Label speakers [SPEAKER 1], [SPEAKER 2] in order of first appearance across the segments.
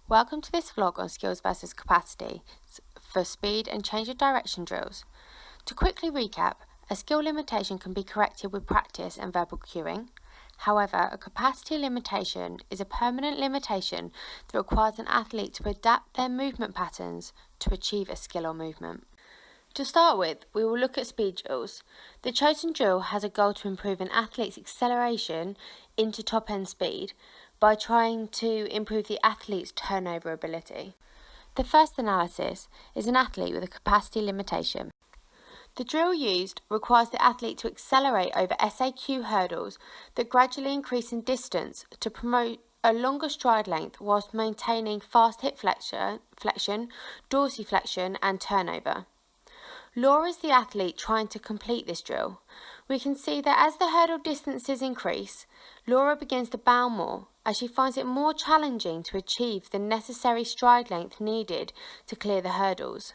[SPEAKER 1] Welcome to this vlog on skills versus capacity for speed and change of direction drills. To quickly recap, a skill limitation can be corrected with practice and verbal cueing. However, a capacity limitation is a permanent limitation that requires an athlete to adapt their movement patterns to achieve a skill or movement. To start with, we will look at speed drills. The chosen drill has a goal to improve an athlete's acceleration into top-end speed by trying to improve the athlete's turnover ability. The first analysis is an athlete with a capacity limitation. The drill used requires the athlete to accelerate over SAQ hurdles that gradually increase in distance to promote a longer stride length whilst maintaining fast hip flexion, dorsiflexion and turnover. Laura is the athlete trying to complete this drill. We can see that as the hurdle distances increase, Laura begins to bound more as she finds it more challenging to achieve the necessary stride length needed to clear the hurdles.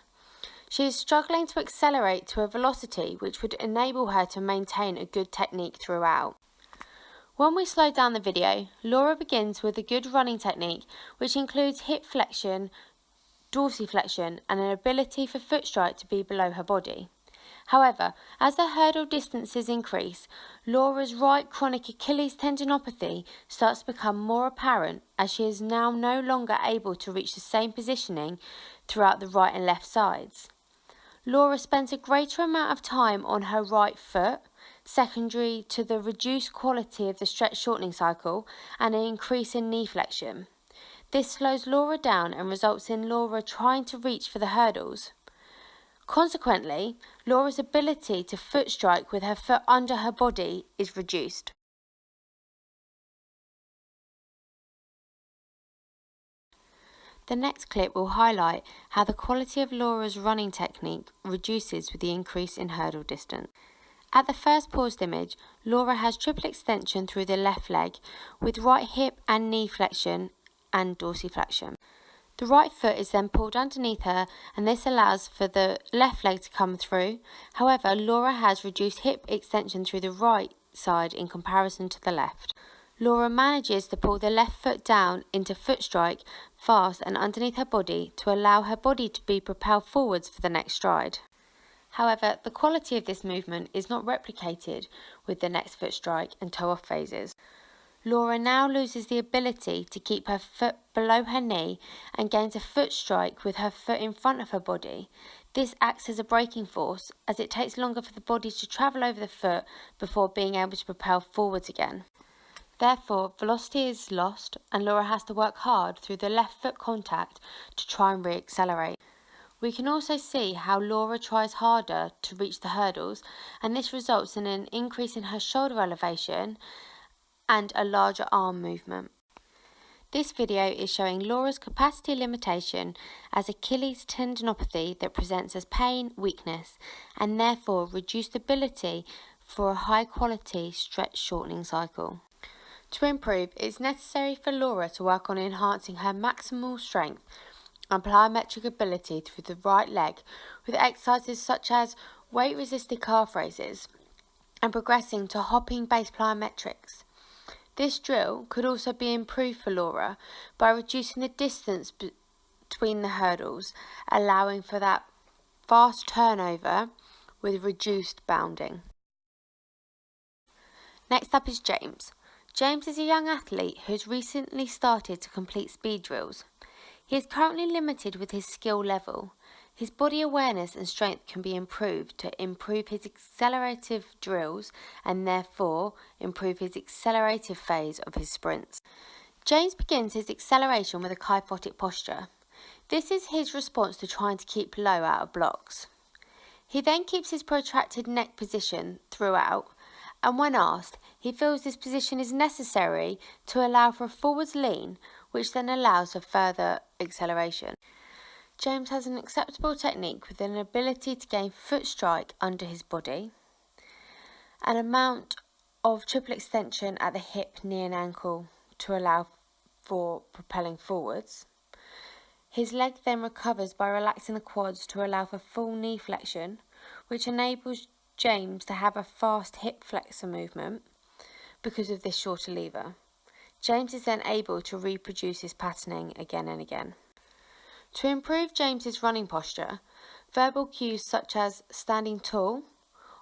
[SPEAKER 1] She is struggling to accelerate to a velocity which would enable her to maintain a good technique throughout. When we slow down the video, Laura begins with a good running technique which includes hip flexion, dorsiflexion and an ability for foot strike to be below her body. However, as the hurdle distances increase, Laura's right chronic Achilles tendinopathy starts to become more apparent as she is now no longer able to reach the same positioning throughout the right and left sides. Laura spends a greater amount of time on her right foot, secondary to the reduced quality of the stretch shortening cycle and an increase in knee flexion. This slows Laura down and results in Laura trying to reach for the hurdles. Consequently, Laura's ability to foot strike with her foot under her body is reduced. The next clip will highlight how the quality of Laura's running technique reduces with the increase in hurdle distance. At the first paused image, Laura has triple extension through the left leg with right hip and knee flexion and dorsiflexion. The right foot is then pulled underneath her and this allows for the left leg to come through. However, Laura has reduced hip extension through the right side in comparison to the left. Laura manages to pull the left foot down into foot strike fast and underneath her body to allow her body to be propelled forwards for the next stride. However, the quality of this movement is not replicated with the next foot strike and toe off phases. Laura now loses the ability to keep her foot below her knee and gains a foot strike with her foot in front of her body. This acts as a braking force as it takes longer for the body to travel over the foot before being able to propel forwards again. Therefore, velocity is lost and Laura has to work hard through the left foot contact to try and re-accelerate. We can also see how Laura tries harder to reach the hurdles and this results in an increase in her shoulder elevation and a larger arm movement. This video is showing Laura's capacity limitation as Achilles tendinopathy that presents as pain, weakness, and therefore reduced ability for a high quality stretch shortening cycle. To improve, it is necessary for Laura to work on enhancing her maximal strength and plyometric ability through the right leg with exercises such as weight resisted calf raises and progressing to hopping based plyometrics. This drill could also be improved for Laura by reducing the distance between the hurdles, allowing for that fast turnover with reduced bounding. Next up is James. James is a young athlete who has recently started to complete speed drills. He is currently limited with his skill level. His body awareness and strength can be improved to improve his accelerative drills and therefore improve his accelerative phase of his sprints. James begins his acceleration with a kyphotic posture. This is his response to trying to keep low out of blocks. He then keeps his protracted neck position throughout, and when asked, he feels this position is necessary to allow for a forwards lean, which then allows for further acceleration. James has an acceptable technique with an ability to gain foot strike under his body, an amount of triple extension at the hip, knee and ankle to allow for propelling forwards. His leg then recovers by relaxing the quads to allow for full knee flexion, which enables James to have a fast hip flexor movement because of this shorter lever. James is then able to reproduce his patterning again and again. To improve James's running posture, verbal cues such as standing tall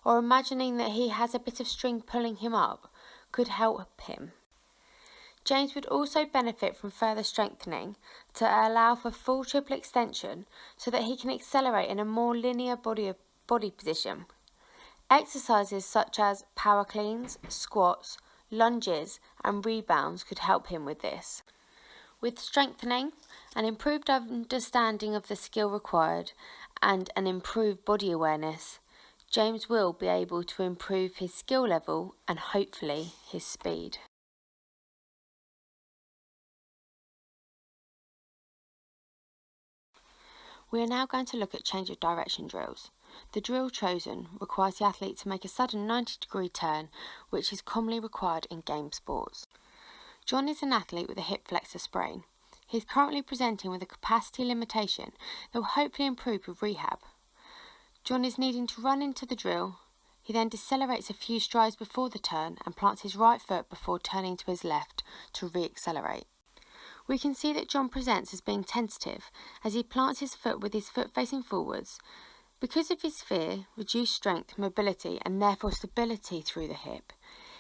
[SPEAKER 1] or imagining that he has a bit of string pulling him up could help him. James would also benefit from further strengthening to allow for full triple extension so that he can accelerate in a more linear body position. Exercises such as power cleans, squats, lunges and rebounds could help him with this. With strengthening, an improved understanding of the skill required and an improved body awareness, James will be able to improve his skill level and hopefully his speed. We are now going to look at change of direction drills. The drill chosen requires the athlete to make a sudden 90-degree turn, which is commonly required in game sports. John is an athlete with a hip flexor sprain. He is currently presenting with a capacity limitation that will hopefully improve with rehab. John is needing to run into the drill. He then decelerates a few strides before the turn and plants his right foot before turning to his left to re-accelerate. We can see that John presents as being tentative as he plants his foot with his foot facing forwards. Because of his fear, reduced strength, mobility and therefore stability through the hip,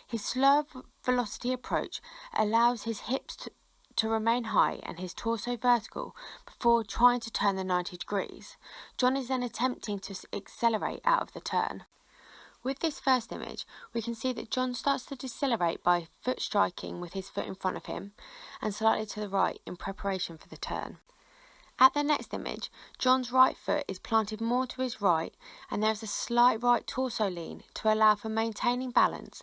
[SPEAKER 1] his slow velocity approach allows his hips to remain high and his torso vertical before trying to turn the 90 degrees. John is then attempting to accelerate out of the turn. With this first image, we can see that John starts to decelerate by foot striking with his foot in front of him and slightly to the right in preparation for the turn. At the next image, John's right foot is planted more to his right and there is a slight right torso lean to allow for maintaining balance,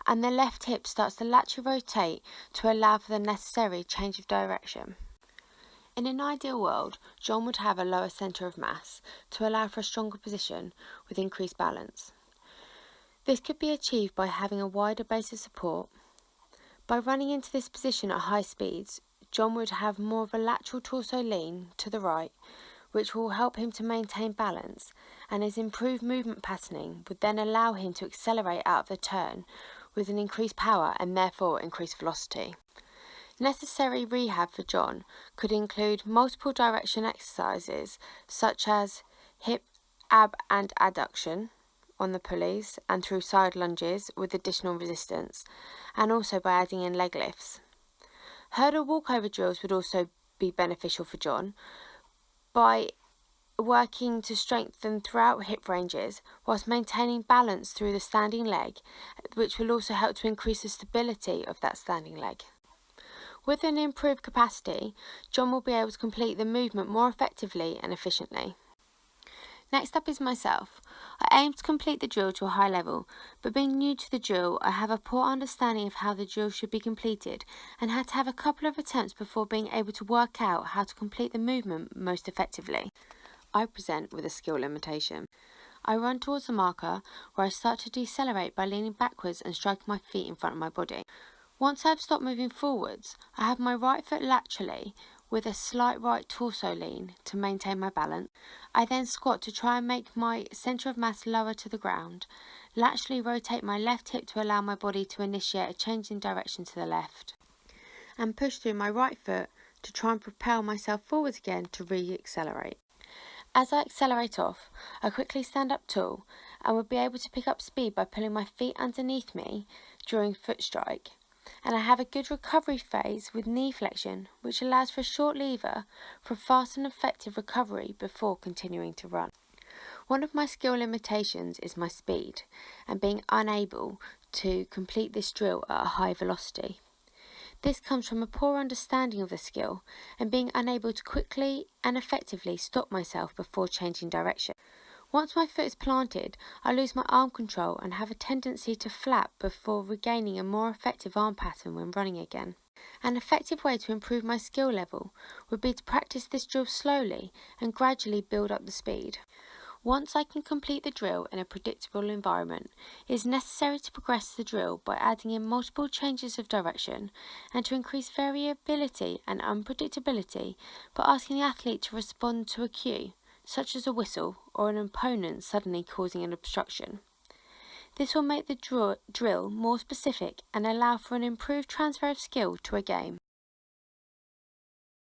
[SPEAKER 1] and the left hip starts to laterally rotate to allow for the necessary change of direction. In an ideal world, John would have a lower centre of mass to allow for a stronger position with increased balance. This could be achieved by having a wider base of support. By running into this position at high speeds, John would have more of a lateral torso lean to the right, which will help him to maintain balance, and his improved movement patterning would then allow him to accelerate out of the turn with an increased power and therefore increased velocity. Necessary rehab for John could include multiple direction exercises such as hip, ab and adduction on the pulleys and through side lunges with additional resistance, and also by adding in leg lifts. Hurdle walkover drills would also be beneficial for John by working to strengthen throughout hip ranges whilst maintaining balance through the standing leg, which will also help to increase the stability of that standing leg. With an improved capacity, John will be able to complete the movement more effectively and efficiently. Next up is myself. I aim to complete the drill to a high level, but being new to the drill, I have a poor understanding of how the drill should be completed and had to have a couple of attempts before being able to work out how to complete the movement most effectively. I present with a skill limitation. I run towards the marker where I start to decelerate by leaning backwards and striking my feet in front of my body. Once I have stopped moving forwards, I have my right foot laterally with a slight right torso lean to maintain my balance. I then squat to try and make my centre of mass lower to the ground, laterally rotate my left hip to allow my body to initiate a change in direction to the left, and push through my right foot to try and propel myself forwards again to re-accelerate. As I accelerate off, I quickly stand up tall and would be able to pick up speed by pulling my feet underneath me during foot strike. And I have a good recovery phase with knee flexion, which allows for a short lever for fast and effective recovery before continuing to run. One of my skill limitations is my speed and being unable to complete this drill at a high velocity. This comes from a poor understanding of the skill and being unable to quickly and effectively stop myself before changing direction. Once my foot is planted, I lose my arm control and have a tendency to flap before regaining a more effective arm pattern when running again. An effective way to improve my skill level would be to practice this drill slowly and gradually build up the speed. Once I can complete the drill in a predictable environment, it is necessary to progress the drill by adding in multiple changes of direction and to increase variability and unpredictability by asking the athlete to respond to a cue, such as a whistle or an opponent suddenly causing an obstruction. This will make the drill more specific and allow for an improved transfer of skill to a game.